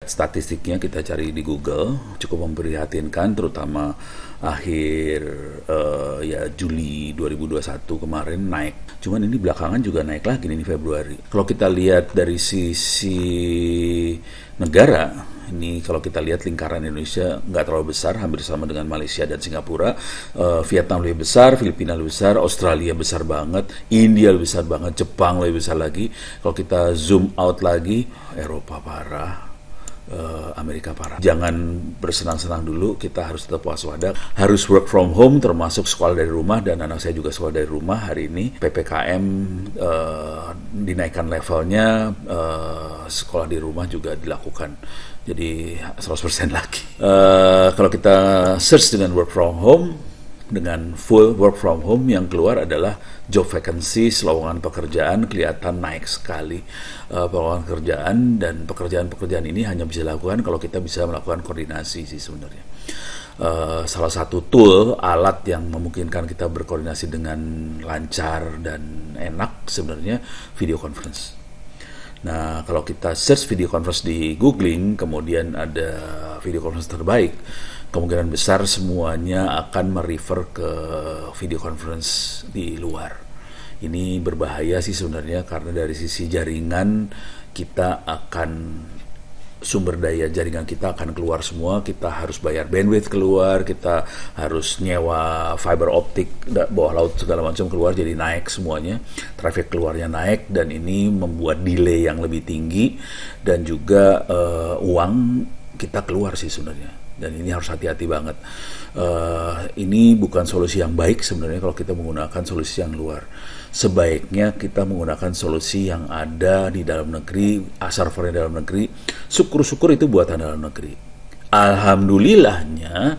Statistiknya kita cari di Google, cukup memprihatinkan, terutama akhir ya Juli 2021 kemarin naik. Cuman ini belakangan juga naik lagi ini Februari. Kalau kita lihat dari sisi negara, ini kalau kita lihat lingkaran Indonesia nggak terlalu besar, hampir sama dengan Malaysia dan Singapura. Vietnam lebih besar, Filipina lebih besar, Australia besar banget, India lebih besar banget, Jepang lebih besar lagi. Kalau kita zoom out lagi, Eropa parah, Amerika parah. Jangan bersenang-senang dulu, kita harus tetap waspada. Harus work from home, termasuk sekolah dari rumah, dan anak saya juga sekolah dari rumah hari ini. PPKM dinaikkan levelnya, sekolah di rumah juga dilakukan. Jadi 100% lagi. Kalau kita search dengan work from home, dengan full work from home, yang keluar adalah job vacancy, lowongan pekerjaan kelihatan naik sekali. Lowongan pekerjaan, dan pekerjaan-pekerjaan ini hanya bisa dilakukan kalau kita bisa melakukan koordinasi sih sebenarnya. Salah satu tool, alat yang memungkinkan kita berkoordinasi dengan lancar dan enak sebenarnya video conference. Nah, kalau kita search video conference di googling, kemudian ada video conference terbaik, kemungkinan besar semuanya akan merefer ke video conference di luar. Ini berbahaya sih sebenarnya, karena dari sisi jaringan kita akan, sumber daya jaringan kita akan keluar semua. Kita harus bayar bandwidth keluar, kita harus nyewa fiber optik bawah laut segala macam keluar, jadi naik semuanya, traffic keluarnya naik, dan ini membuat delay yang lebih tinggi, dan juga uang kita keluar sih sebenarnya. Dan ini harus hati-hati banget. Ini bukan solusi yang baik sebenarnya kalau kita menggunakan solusi yang luar. Sebaiknya kita menggunakan solusi yang ada di dalam negeri, servernya dalam negeri. Syukur-syukur itu buatan dalam negeri. Alhamdulillahnya,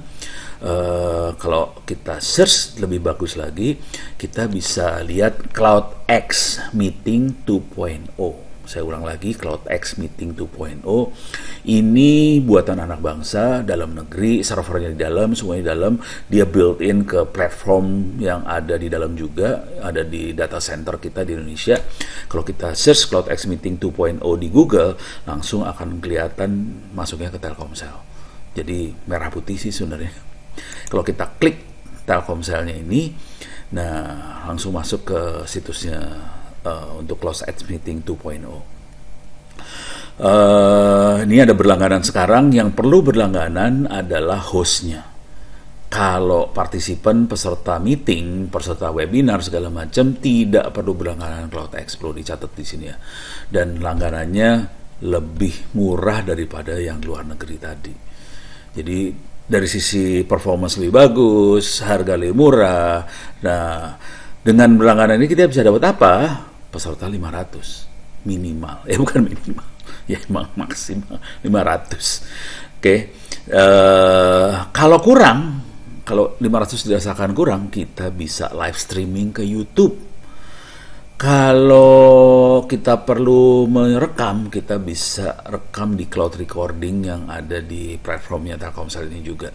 kalau kita search lebih bagus lagi, kita bisa lihat CloudX Meeting 2.0. Saya ulang lagi, CloudX Meeting 2.0 ini buatan anak bangsa dalam negeri, servernya di dalam, semuanya di dalam, dia built in ke platform yang ada di dalam juga, ada di data center kita di Indonesia. Kalau kita search CloudX Meeting 2.0 di Google, langsung akan kelihatan masuknya ke Telkomsel. Jadi merah putih sih sebenarnya. Kalau kita klik Telkomselnya ini, nah langsung masuk ke situsnya untuk CloudX Meeting 2.0. Ini ada berlangganan sekarang. Yang perlu berlangganan adalah hostnya. Kalau partisipan, peserta meeting, peserta webinar segala macam, tidak perlu berlangganan CloudX, perlu dicatat di sini ya. Dan langganannya lebih murah daripada yang luar negeri tadi. Jadi dari sisi performance lebih bagus, harga lebih murah. Nah, dengan berlangganan ini kita bisa dapat apa? Peserta 500 minimal, bukan minimal, ya emang maksimal 500. Oke. Kalau kurang, kalau 500 dirasakan kurang, kita bisa live streaming ke YouTube. Kalau kita perlu merekam, kita bisa rekam di cloud recording yang ada di platformnya Telkomsel ini juga.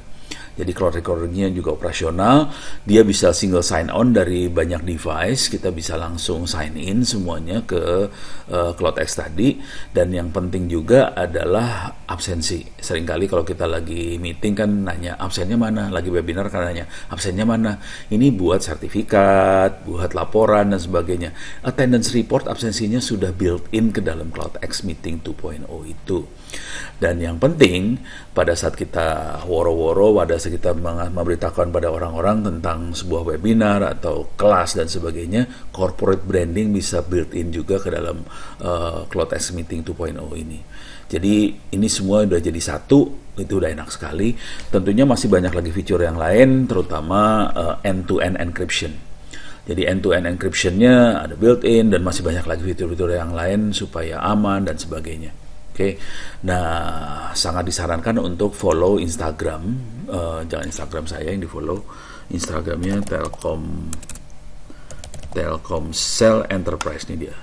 Jadi cloud recordingnya juga operasional, dia bisa single sign on dari banyak device, kita bisa langsung sign in semuanya ke CloudX tadi. Dan yang penting juga adalah absensi. Seringkali kalau kita lagi meeting kan nanya absennya mana, lagi webinar kan nanya absennya mana. Ini buat sertifikat, buat laporan dan sebagainya. Attendance report absensinya sudah built in ke dalam CloudX Meeting 2.0 itu. Dan yang penting pada saat kita woro-woro, pada saat kita memberitakan pada orang-orang tentang sebuah webinar atau kelas dan sebagainya, corporate branding bisa built in juga ke dalam CloudX Meeting 2.0 ini. Jadi ini semua udah jadi satu, itu udah enak sekali. Tentunya masih banyak lagi fitur yang lain, terutama end-to-end encryption. Jadi end-to-end encryption-nya ada built-in, dan masih banyak lagi fitur-fitur yang lain supaya aman dan sebagainya. Oke, nah sangat disarankan untuk follow Instagram, jangan Instagram saya yang di follow, Instagramnya Telkomsel Enterprise, ini dia.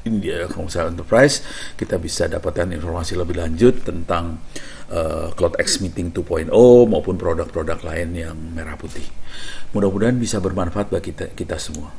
Ini dia Telkomsel Enterprise. Kita bisa dapatkan informasi lebih lanjut tentang CloudX Meeting 2.0 maupun produk-produk lain yang merah putih. Mudah-mudahan bisa bermanfaat bagi kita semua.